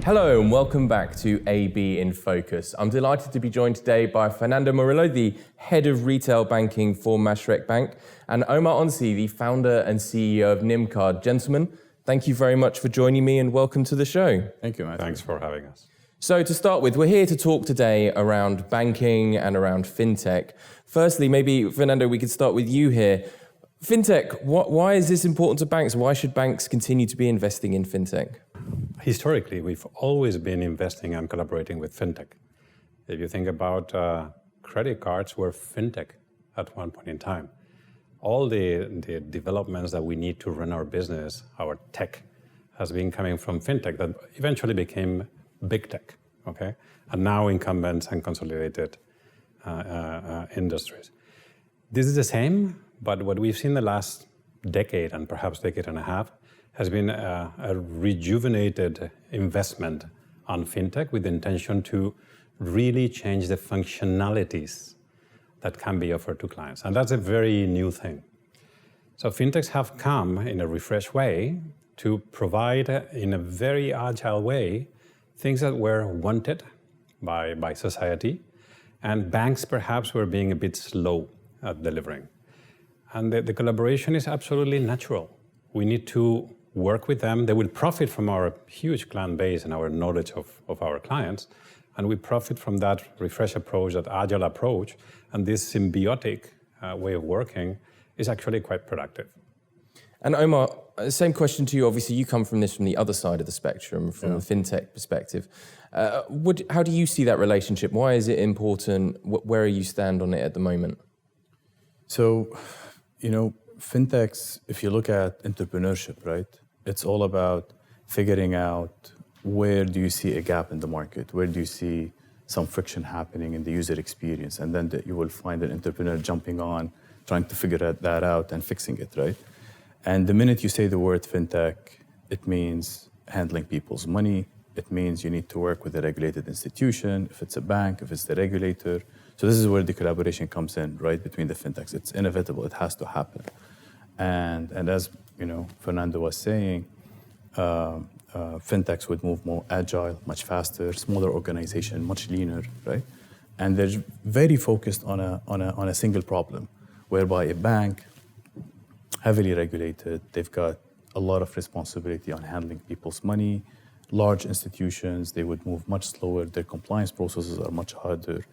Hello and welcome back to AB In Focus. I'm delighted to be joined today by Fernando Murillo, the Head of Retail Banking for Mashreq Bank, and Omar Onsi, the Founder and CEO of Nimcard. Gentlemen, thank you very much for joining me and welcome to the show. Thank you, Matthew. Thanks for having us. So to start with, we're here to talk today around banking and around fintech. Firstly, maybe, Fernando, we could start with you here. Fintech, why is this important to banks? Why should banks continue to be investing in fintech? Historically, we've always been investing and collaborating with fintech. If you think about credit cards were fintech at one point in time. All the developments that we need to run our business, our tech, has been coming from fintech that eventually became big tech, okay? And now incumbents and consolidated industries. This is the same, but what we've seen the last decade and perhaps decade and a half has been a rejuvenated investment on fintech with the intention to really change the functionalities that can be offered to clients. And that's a very new thing. So fintechs have come in a refreshed way to provide in a very agile way things that were wanted by society, and banks perhaps were being a bit slow at delivering. And the collaboration is absolutely natural. We need to work with them. They will profit from our huge client base and our knowledge of our clients. And we profit from that refresh approach, that agile approach. And this symbiotic way of working is actually quite productive. And Omar, same question to you. Obviously, you come from the other side of the spectrum, from the fintech perspective. How do you see that relationship? Why is it important? Where you stand on it at the moment? So, fintechs, if you look at entrepreneurship, right? It's all about figuring out where do you see a gap in the market? Where do you see some friction happening in the user experience? And then you will find an entrepreneur jumping on, trying to figure that out and fixing it, right? And the minute you say the word fintech, it means handling people's money. It means you need to work with a regulated institution, if it's a bank, if it's the regulator. So this is where the collaboration comes in, right, between the fintechs. It's inevitable, it has to happen. And as Fernando was saying, fintechs would move more agile, much faster, smaller organization, much leaner, right? And they're very focused on a single problem, whereby a bank, heavily regulated, they've got a lot of responsibility on handling people's money. Large institutions, they would move much slower. Their compliance processes are much harder.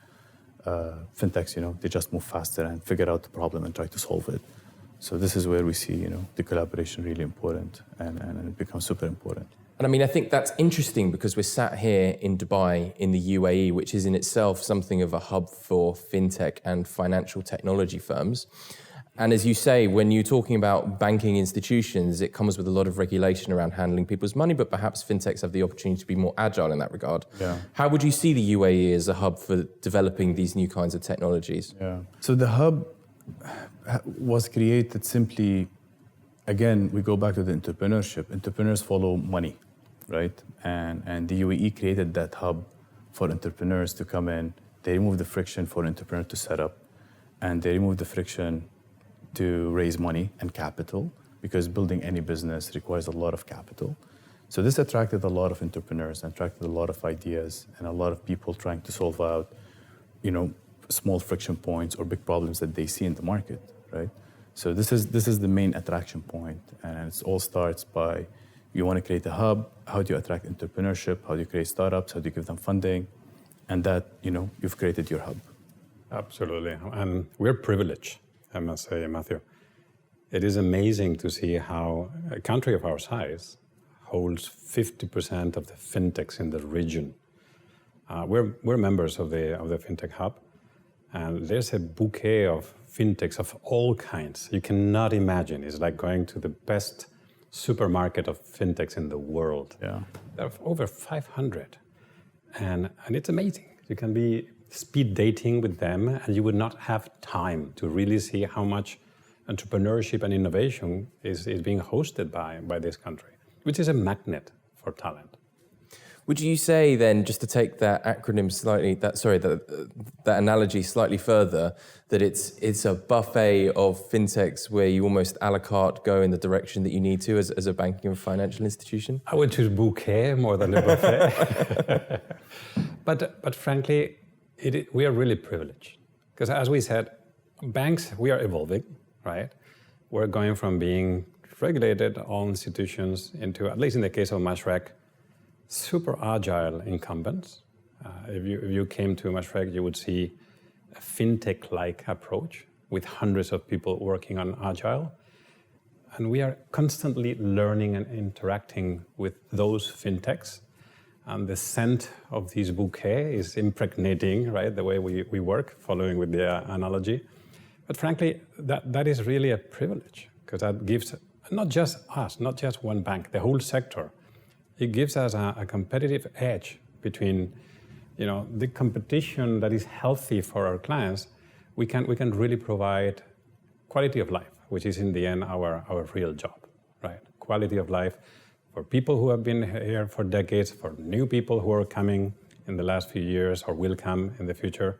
Fintechs, they just move faster and figure out the problem and try to solve it. So this is where we see, the collaboration really important and it becomes super important. And I think that's interesting because we're sat here in Dubai, in the UAE, which is in itself something of a hub for fintech and financial technology firms. And as you say, when you're talking about banking institutions, it comes with a lot of regulation around handling people's money, but perhaps fintechs have the opportunity to be more agile in that regard. Yeah. How would you see the UAE as a hub for developing these new kinds of technologies? Yeah. So the hub was created simply, again, we go back to the entrepreneurship. Entrepreneurs follow money, right? And the UAE created that hub for entrepreneurs to come in. They removed the friction for an entrepreneur to set up, and they removed the friction to raise money and capital, because building any business requires a lot of capital. So this attracted a lot of entrepreneurs, attracted a lot of ideas, and a lot of people trying to solve out, small friction points or big problems that they see in the market, right? So this is the main attraction point, and it all starts by, you want to create a hub. How do you attract entrepreneurship? How do you create startups? How do you give them funding? And that, you've created your hub. Absolutely. And we're privileged, I must say, Matthew. It is amazing to see how a country of our size holds 50% of the fintechs in the region. We're members of the FinTech Hub, and there's a bouquet of fintechs of all kinds. You cannot imagine. It's like going to the best supermarket of fintechs in the world. Yeah. There are over 500, and it's amazing. You can be speed dating with them, and you would not have time to really see how much entrepreneurship and innovation is being hosted by this country, which is a magnet for talent. Would you say then, just to take that acronym slightly, that analogy slightly further, that it's a buffet of fintechs where you almost a la carte go in the direction that you need to as a banking and financial institution? I would choose bouquet more than a buffet. But frankly, we are really privileged. Because as we said, banks, we are evolving, right? We're going from being regulated all institutions into, at least in the case of Mashreq, super agile incumbents. If you came to Mashreq, you would see a fintech-like approach with hundreds of people working on agile. And we are constantly learning and interacting with those fintechs. And the scent of this bouquet is impregnating, right, the way we work, following with the analogy. But frankly, that is really a privilege, because that gives not just us, not just one bank, the whole sector. It gives us a competitive edge between, the competition that is healthy for our clients. We can really provide quality of life, which is in the end our real job, right? Quality of life for people who have been here for decades, for new people who are coming in the last few years or will come in the future.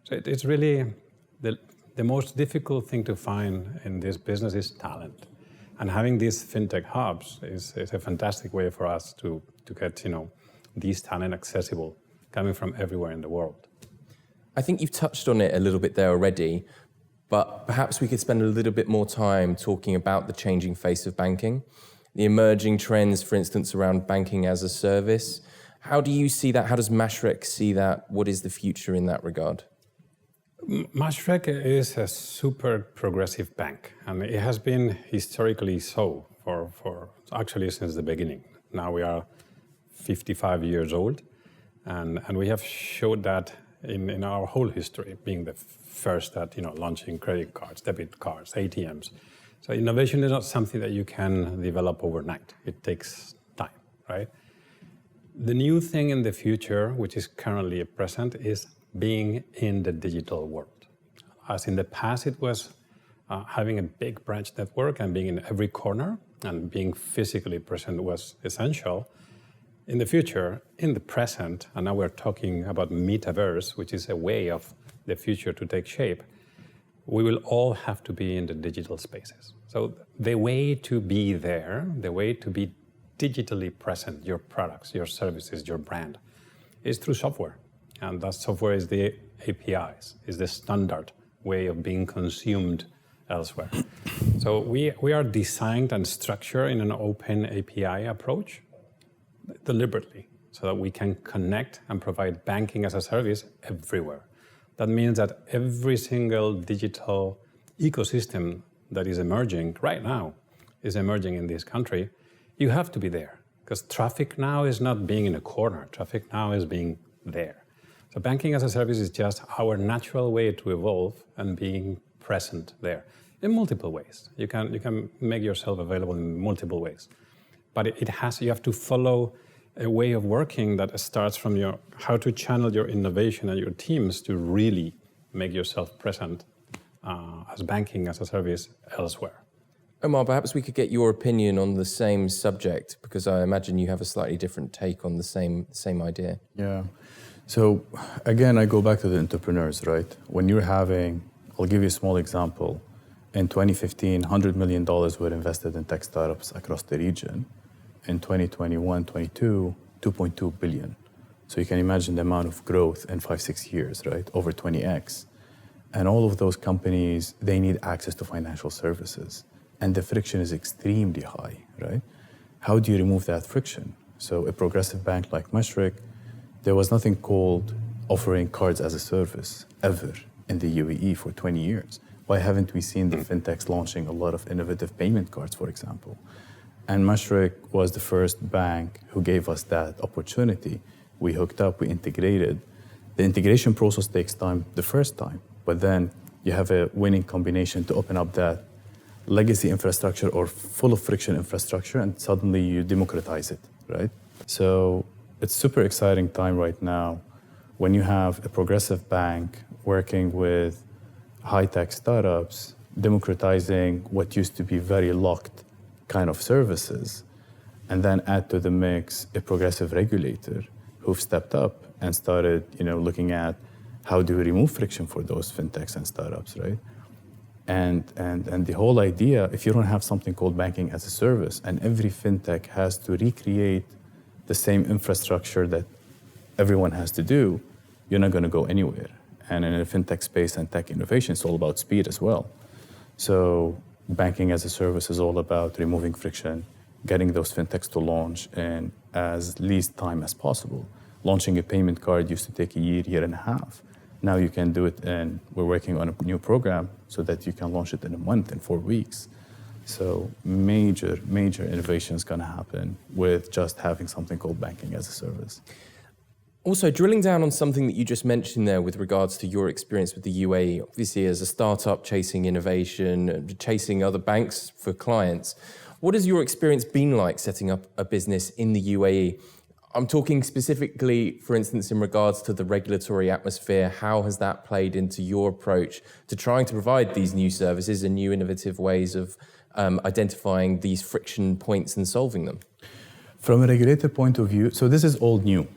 So it's really the most difficult thing to find in this business is talent. And having these fintech hubs is a fantastic way for us to get these talent accessible, coming from everywhere in the world. I think you've touched on it a little bit there already, but perhaps we could spend a little bit more time talking about the changing face of banking, the emerging trends, for instance, around banking as a service. How do you see that? How does Mashreq see that? What is the future in that regard? Mashreq is a super progressive bank, and it has been historically so for actually since the beginning. Now we are 55 years old, and we have showed that in our whole history, being the first at launching credit cards, debit cards, ATMs. So innovation is not something that you can develop overnight. It takes time, right? The new thing in the future, which is currently present, is being in the digital world. As in the past, it was having a big branch network and being in every corner and being physically present was essential. In the future, in the present, and now we're talking about metaverse, which is a way of the future to take shape, we will all have to be in the digital spaces. So the way to be there, the way to be digitally present, your products, your services, your brand, is through software. And that software is the APIs, is the standard way of being consumed elsewhere. So we are designed and structured in an open API approach deliberately so that we can connect and provide banking as a service everywhere. That means that every single digital ecosystem that is emerging right now is emerging in this country. You have to be there because traffic now is not being in a corner. Traffic now is being there. So banking as a service is just our natural way to evolve and being present there in multiple ways. You can make yourself available in multiple ways, but you have to follow a way of working that starts from how to channel your innovation and your teams to really make yourself present as banking as a service elsewhere. Omar, perhaps we could get your opinion on the same subject, because I imagine you have a slightly different take on the same idea. Yeah. So again, I go back to the entrepreneurs, right? When you're I'll give you a small example. In 2015, $100 million were invested in tech startups across the region. In 2021, 22, $2.2 billion. So you can imagine the amount of growth in 5-6 years, right? Over 20x. And all of those companies, they need access to financial services. And the friction is extremely high, right? How do you remove that friction? So a progressive bank like Mashreq, there was nothing called offering cards as a service ever in the UAE for 20 years. Why haven't we seen the fintechs launching a lot of innovative payment cards, for example? And Mashreq was the first bank who gave us that opportunity. We hooked up, we integrated. The integration process takes time the first time, but then you have a winning combination to open up that legacy infrastructure or full of friction infrastructure, and suddenly you democratize it, right? So it's super exciting time right now when you have a progressive bank working with high-tech startups, democratizing what used to be very locked kind of services, and then add to the mix a progressive regulator who've stepped up and started, looking at how do we remove friction for those fintechs and startups, right? And the whole idea, if you don't have something called banking as a service, and every fintech has to recreate the same infrastructure that everyone has to do, you're not going to go anywhere. And in a fintech space and tech innovation, it's all about speed as well. So banking as a service is all about removing friction, getting those fintechs to launch in as least time as possible. Launching a payment card used to take a year and a half. Now you can do it, and we're working on a new program so that you can launch it in a month, in 4 weeks. So major innovation is going to happen with just having something called banking as a service. Also, drilling down on something that you just mentioned there with regards to your experience with the UAE, obviously as a startup chasing innovation, chasing other banks for clients, what has your experience been like setting up a business in the UAE? I'm talking specifically, for instance, in regards to the regulatory atmosphere. How has that played into your approach to trying to provide these new services and new innovative ways of identifying these friction points and solving them? From a regulator point of view, so this is all new,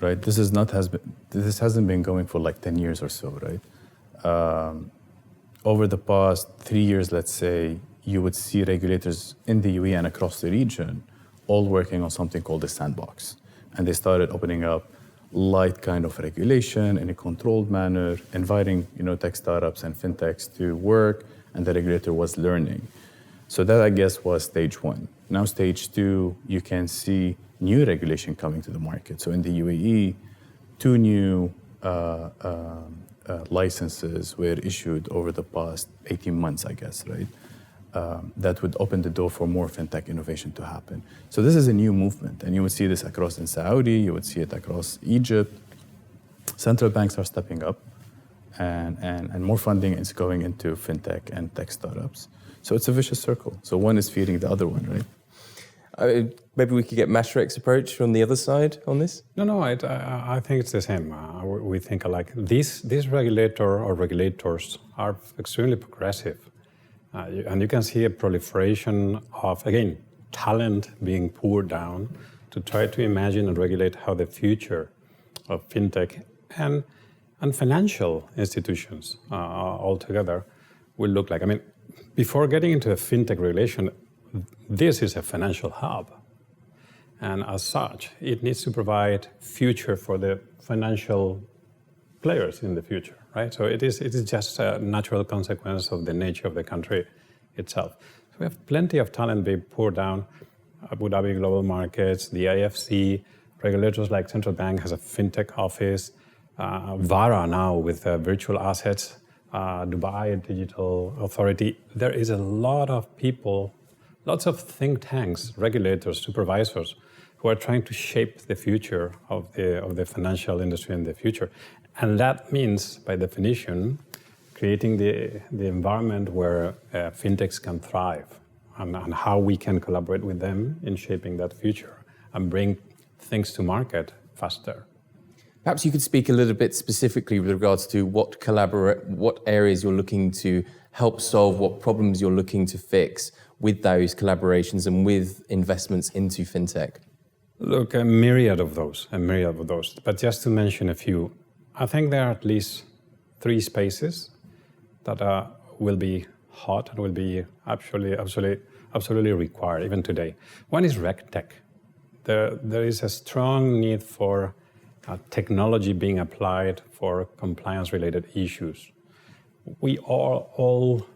right? This hasn't been going for like 10 years or so, right? Over the past 3 years, let's say, you would see regulators in the UAE and across the region all working on something called a sandbox. And they started opening up light kind of regulation in a controlled manner, inviting tech startups and fintechs to work, and the regulator was learning. So that, I guess, was stage one. Now stage two, you can see new regulation coming to the market. So in the UAE, 2 new licenses were issued over the past 18 months, I guess, right? That would open the door for more fintech innovation to happen. So this is a new movement, and you would see this across in Saudi, you would see it across Egypt. Central banks are stepping up, and more funding is going into fintech and tech startups. So it's a vicious circle. So one is feeding the other one, right? Maybe we could get Mashreq's approach on the other side on this? No, I think it's the same. We think alike. This regulator or regulators are extremely progressive. And you can see a proliferation of, again, talent being poured down to try to imagine and regulate how the future of fintech and financial institutions altogether will look like. I mean, before getting into a fintech regulation, this is a financial hub. And as such, it needs to provide future for the financial players in the future, right? So it is just a natural consequence of the nature of the country itself. So we have plenty of talent being poured down. Abu Dhabi Global Markets, the IFC, regulators like Central Bank has a fintech office, VARA now with virtual assets, Dubai Digital Authority. There is a lot of people, lots of think tanks, regulators, supervisors who are trying to shape the future of the financial industry in the future. And that means, by definition, creating the environment where fintechs can thrive and how we can collaborate with them in shaping that future and bring things to market faster. Perhaps you could speak a little bit specifically with regards to what areas you're looking to help solve, what problems you're looking to fix with those collaborations and with investments into fintech. Look, a myriad of those. But just to mention a few, I think there are at least 3 spaces that will be hot and will be absolutely required even today. One is RegTech. There is a strong need for technology being applied for compliance-related issues. We are all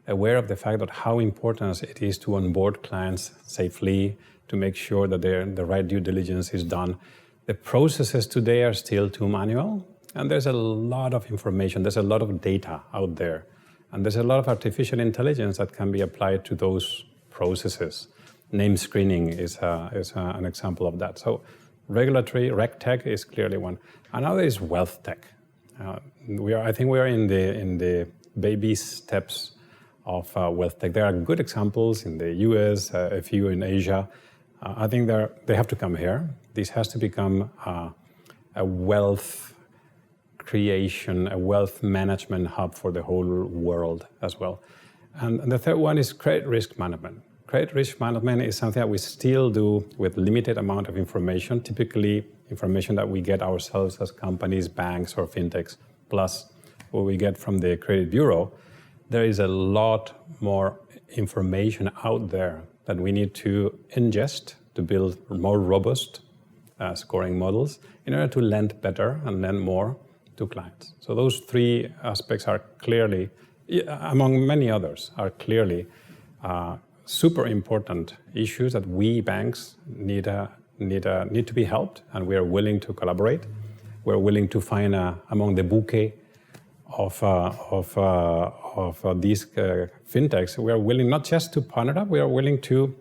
aware of the fact that how important it is to onboard clients safely, to make sure that the right due diligence is done. The processes today are still too manual, and there's a lot of information, there's a lot of data out there, and there's a lot of artificial intelligence that can be applied to those processes. Name screening is an example of that. So regulatory, RegTech is clearly one. Another is wealth tech. I think we are in the baby steps of wealth tech. There are good examples in the US, a few in Asia. I think they have to come here. This has to become a wealth creation, a wealth management hub for the whole world as well. And the third one is credit risk management. credit risk management is something that we still do with limited amount of information, typically information that we get ourselves as companies, banks, or fintechs, plus what we get from the credit bureau. There is a lot more information out there that we need to ingest to build more robust scoring models in order to lend better and lend more to clients. So those three aspects are clearly, among many others, are clearly super important issues that we banks need to be helped, and we are willing to collaborate. We're willing to find among the bouquet of these fintechs. We are willing not just to partner up, we are willing to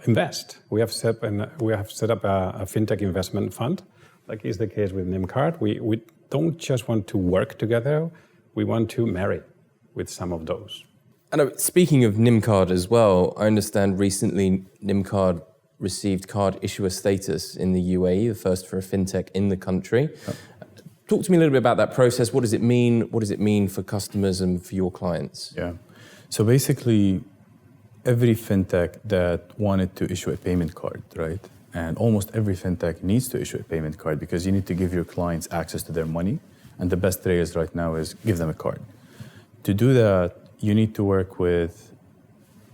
invest. We have set up a fintech investment fund, like is the case with NimCard. We don't just want to work together, we want to marry with some of those. And speaking of NimCard as well, I understand recently NimCard received card issuer status in the UAE, the first for a fintech in the country. Yep. Talk to me a little bit about that process. What does it mean? What does it mean for customers and for your clients? Yeah. So basically, every fintech that wanted to issue a payment card, right? And almost every fintech needs to issue a payment card because you need to give your clients access to their money. And the best rails right now is give them a card. To do that, you need to work with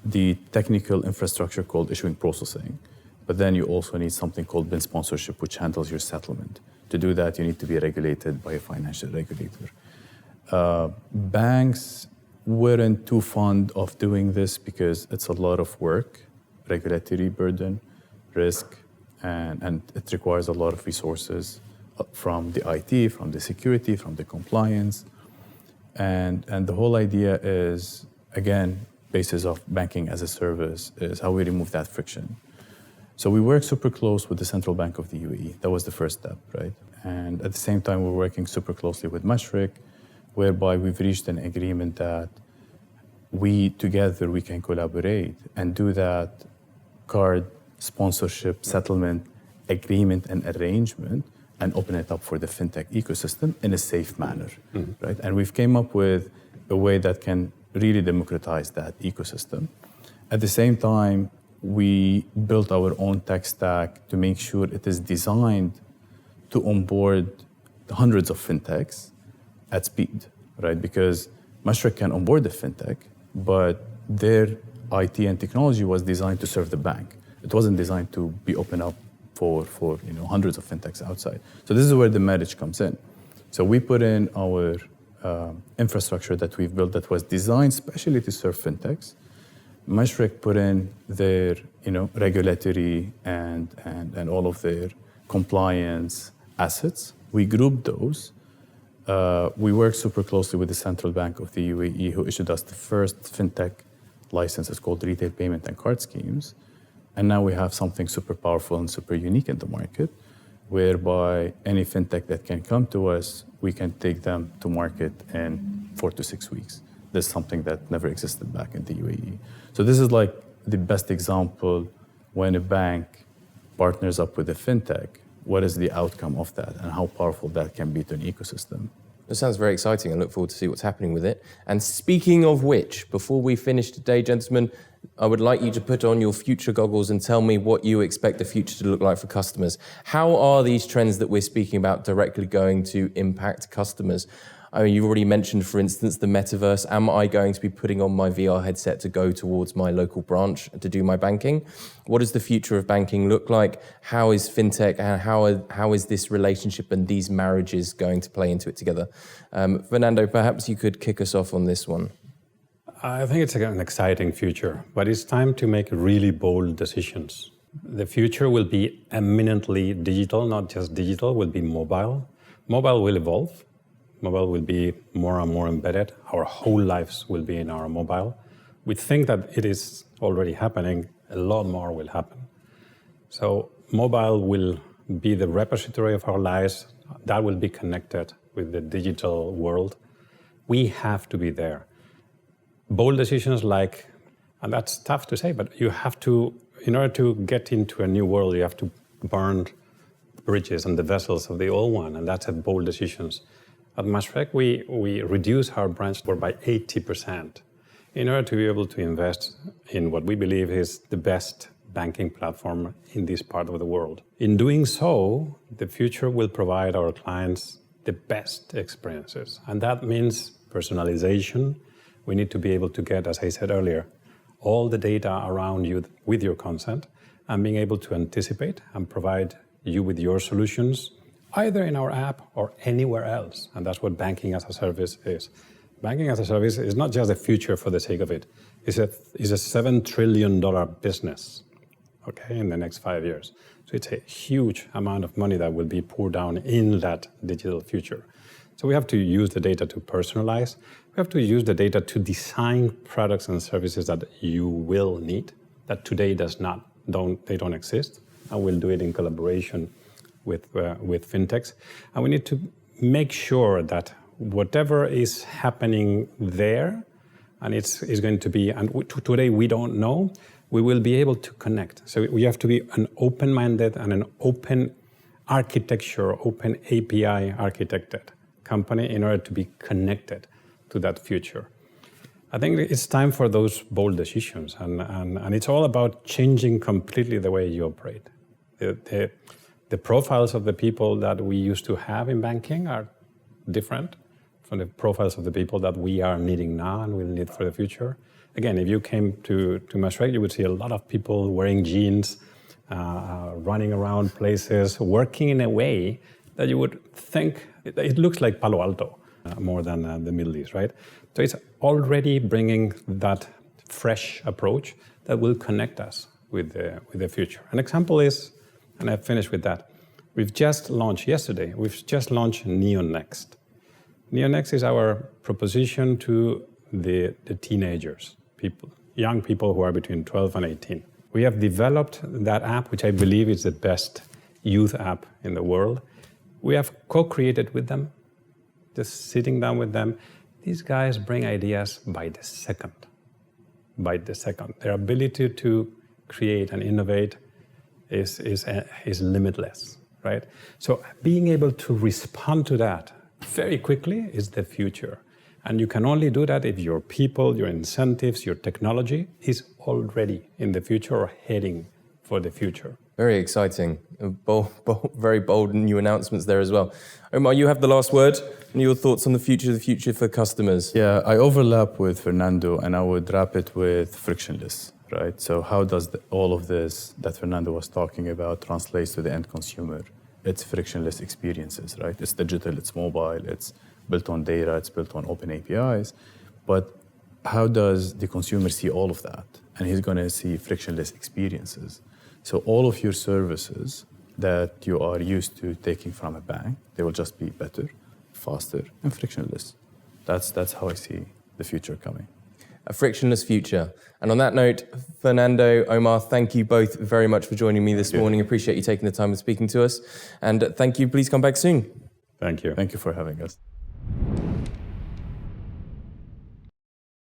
the technical infrastructure called issuing processing. But then you also need something called BIN sponsorship, which handles your settlement. To do that, you need to be regulated by a financial regulator. Banks weren't too fond of doing this because it's a lot of work, regulatory burden, risk, and it requires a lot of resources from the IT, from the security, from the compliance. And the whole idea is, again, basis of banking as a service is how we remove that friction. So we work super close with the Central Bank of the UAE. That was the first step, right? And at the same time, we're working super closely with Mashreq, whereby we've reached an agreement that we can collaborate and do that card sponsorship, settlement, agreement, and arrangement, and open it up for the fintech ecosystem in a safe manner, right? And we've came up with a way that can really democratize that ecosystem. At the same time, we built our own tech stack to make sure it is designed to onboard hundreds of fintechs at speed, right? Because Mashreq can onboard the fintech, but their IT and technology was designed to serve the bank. It wasn't designed to be open up for hundreds of fintechs outside. So this is where the marriage comes in. So we put in our infrastructure that we've built that was designed specially to serve fintechs. Mashreq put in their regulatory and all of their compliance assets. We grouped those. We worked super closely with the Central Bank of the UAE, who issued us the first fintech license. It's called Retail Payment and Card Schemes. And now we have something super powerful and super unique in the market, whereby any fintech that can come to us, we can take them to market in 4 to 6 weeks. This is something that never existed back in the UAE. So this is like the best example when a bank partners up with a fintech, what is the outcome of that and how powerful that can be to an ecosystem. It sounds very exciting. I look forward to see what's happening with it. And speaking of which, before we finish today, gentlemen, I would like you to put on your future goggles and tell me what you expect the future to look like for customers. How are these trends that we're speaking about directly going to impact customers? I mean, you've already mentioned, for instance, the metaverse. Am I going to be putting on my VR headset to go towards my local branch to do my banking? What does the future of banking look like? How is fintech and how is this relationship and these marriages going to play into it together? Fernando, perhaps you could kick us off on this one. I think it's an exciting future, but it's time to make really bold decisions. The future will be eminently digital, not just digital, will be mobile. Mobile will evolve. Mobile will be more and more embedded. Our whole lives will be in our mobile. We think that it is already happening. A lot more will happen. So mobile will be the repository of our lives. That will be connected with the digital world. We have to be there. Bold decisions like, and that's tough to say, but you have to, in order to get into a new world, you have to burn bridges and the vessels of the old one, and that's a bold decisions. At Mashreq, we reduce our branch by 80% in order to be able to invest in what we believe is the best banking platform in this part of the world. In doing so, the future will provide our clients the best experiences. And that means personalization. We need to be able to get, as I said earlier, all the data around you with your consent and being able to anticipate and provide you with your solutions either in our app or anywhere else. And that's what banking as a service is. Banking as a service is not just the future for the sake of it. It's a $7 trillion business, okay, in the next 5 years. So it's a huge amount of money that will be poured down in that digital future. So we have to use the data to personalize. We have to use the data to design products and services that you will need, that today don't exist, and we'll do it in collaboration with fintechs. And we need to make sure that whatever is happening there, and it's going to be, and today we don't know, we will be able to connect. So we have to be an open-minded and an open architecture, open API architected company in order to be connected to that future. I think it's time for those bold decisions, and it's all about changing completely the way you operate. The profiles of the people that we used to have in banking are different from the profiles of the people that we are needing now and will need for the future. Again, if you came to Mashreq, you would see a lot of people wearing jeans, running around places, working in a way that you would think, it looks like Palo Alto more than the Middle East, right? So it's already bringing that fresh approach that will connect us with the future. An example is, and I finished with that, we've just launched Neon Next. Neon Next is our proposition to the teenagers, young people who are between 12 and 18. We have developed that app, which I believe is the best youth app in the world. We have co-created with them, just sitting down with them. These guys bring ideas by the second. Their ability to create and innovate is limitless, right? So being able to respond to that very quickly is the future. And you can only do that if your people, your incentives, your technology is already in the future or heading for the future. Very exciting. Very bold new announcements there as well. Omar, you have the last word and your thoughts on the future for customers. Yeah, I overlap with Fernando, and I would wrap it with frictionless, right? So how does all of this that Fernando was talking about translates to the end consumer? It's frictionless experiences, right? It's digital, it's mobile, it's built on data, it's built on open APIs. But how does the consumer see all of that? And he's going to see frictionless experiences. So all of your services that you are used to taking from a bank, they will just be better, faster, and frictionless. That's how I see the future coming. A frictionless future. And on that note, Fernando, Omar, thank you both very much for joining me this morning. Appreciate you taking the time and speaking to us. And thank you. Please come back soon. Thank you. Thank you for having us.